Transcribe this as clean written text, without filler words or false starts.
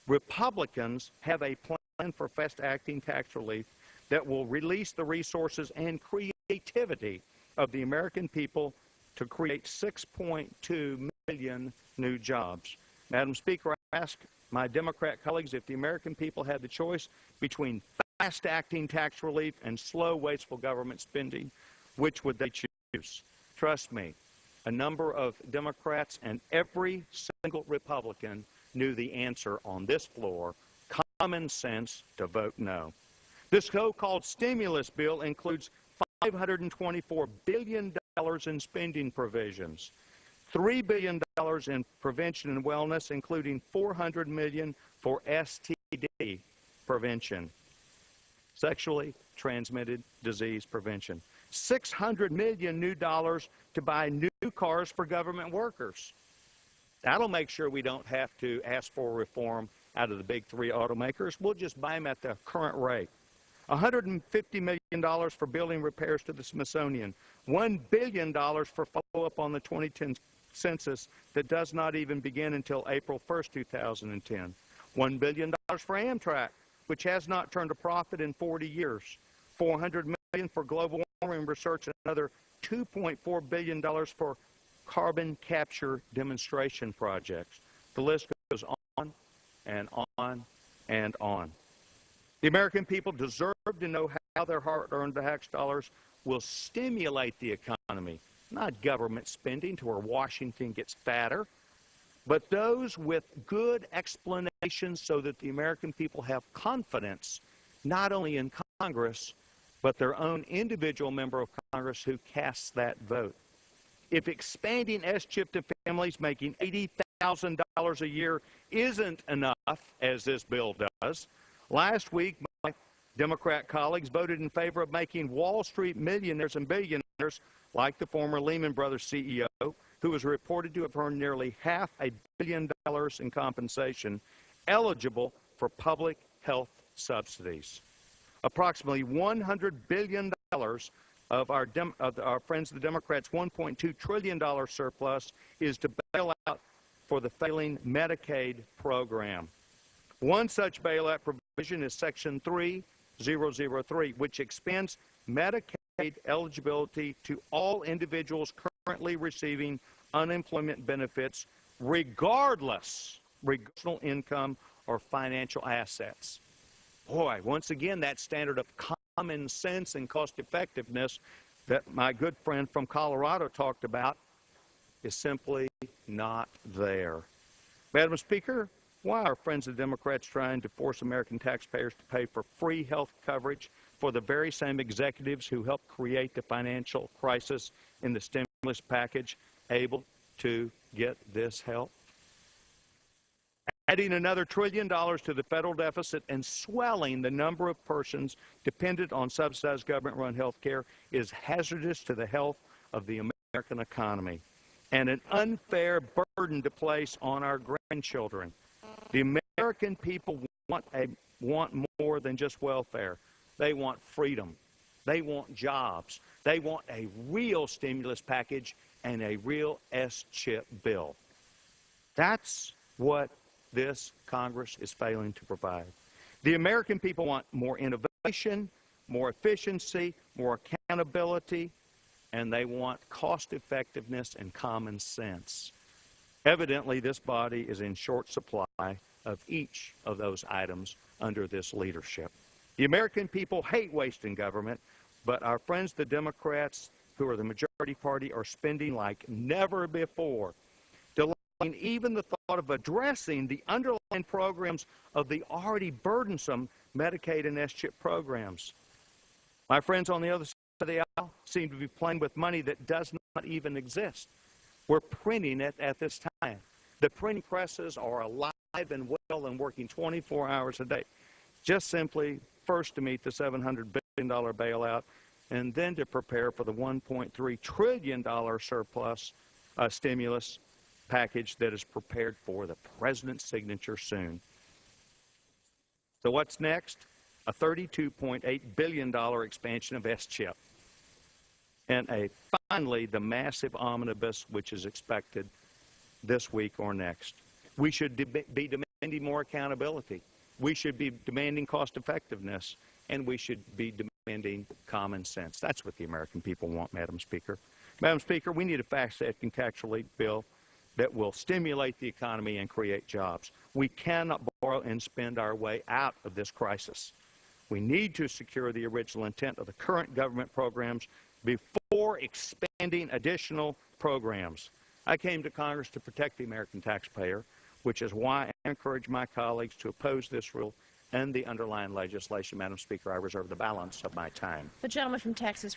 Republicans have a plan for fast-acting tax relief that will release the resources and creativity of the American people to create 6.2 million new jobs. Madam Speaker, I ask my Democrat colleagues, if the American people had the choice between fast-acting tax relief and slow, wasteful government spending, which would they choose? Trust me, a number of Democrats and every single Republican knew the answer on this floor: common sense to vote no. This so-called stimulus bill includes $524 billion in spending provisions, $3 billion in prevention and wellness, including $400 million for STD prevention, sexually transmitted disease prevention, $600 million new dollars to buy new cars for government workers. That'll make sure we don't have to ask for reform out of the big three automakers. We'll just buy them at the current rate. $150 million for building repairs to the Smithsonian, $1 billion for follow-up on the 2010 census that does not even begin until April 1st, 2010, $1 billion for Amtrak, which has not turned a profit in 40 years, $400 million for global warming research, and another $2.4 billion for carbon capture demonstration projects. The list goes on and on and on. The American people deserve to know how their hard-earned tax dollars will stimulate the economy, not government spending to where Washington gets fatter, but those with good explanations so that the American people have confidence not only in Congress, but their own individual member of Congress who casts that vote. If expanding SCHIP to families making $80,000 a year isn't enough, as this bill does, last week my Democrat colleagues voted in favor of making Wall Street millionaires and billionaires, like the former Lehman Brothers CEO, who was reported to have earned nearly $500 million in compensation, eligible for public health subsidies. Approximately $100 billion of our friends the Democrats' $1.2 trillion surplus is to bail out for the failing Medicaid program. One such bailout provision is Section 3003, which expands Medicaid eligibility to all individuals currently receiving unemployment benefits, regardless of personal income or financial assets. Boy, once again, that standard of common sense and cost effectiveness that my good friend from Colorado talked about is simply not there. Madam Speaker, why are friends of the Democrats trying to force American taxpayers to pay for free health coverage for the very same executives who helped create the financial crisis in the stimulus package able to get this help? Adding another $1 trillion to the federal deficit and swelling the number of persons dependent on subsidized government-run health care is hazardous to the health of the American economy and an unfair burden to place on our grandchildren. The American people want more than just welfare. They want freedom. They want jobs. They want a real stimulus package and a real SCHIP bill. That's what this Congress is failing to provide. The American people want more innovation, more efficiency, more accountability, and they want cost effectiveness and common sense. Evidently, this body is in short supply of each of those items under this leadership. The American people hate wasting government, but our friends, the Democrats, who are the majority party, are spending like never before, delaying even the thought of addressing the underlying programs of the already burdensome Medicaid and SCHIP programs. My friends on the other side of the aisle seem to be playing with money that does not even exist. We're printing it at this time. The printing presses are alive and well and working 24 hours a day, just simply first to meet the $700 billion bailout and then to prepare for the $1.3 trillion surplus stimulus package that is prepared for the President's signature soon. So what's next? A $32.8 billion expansion of SCHIP. And finally, the massive omnibus, which is expected this week or next. We should be demanding demanding more accountability. We should be demanding cost effectiveness, and we should be demanding common sense. That's what the American people want, Madam Speaker. Madam Speaker, we need a fast-acting tax relief bill that will stimulate the economy and create jobs. We cannot borrow and spend our way out of this crisis. We need to secure the original intent of the current government programs before expanding additional programs. I came to Congress to protect the American taxpayer, which is why I encourage my colleagues to oppose this rule and the underlying legislation. Madam Speaker, I reserve the balance of my time. The gentleman from Texas.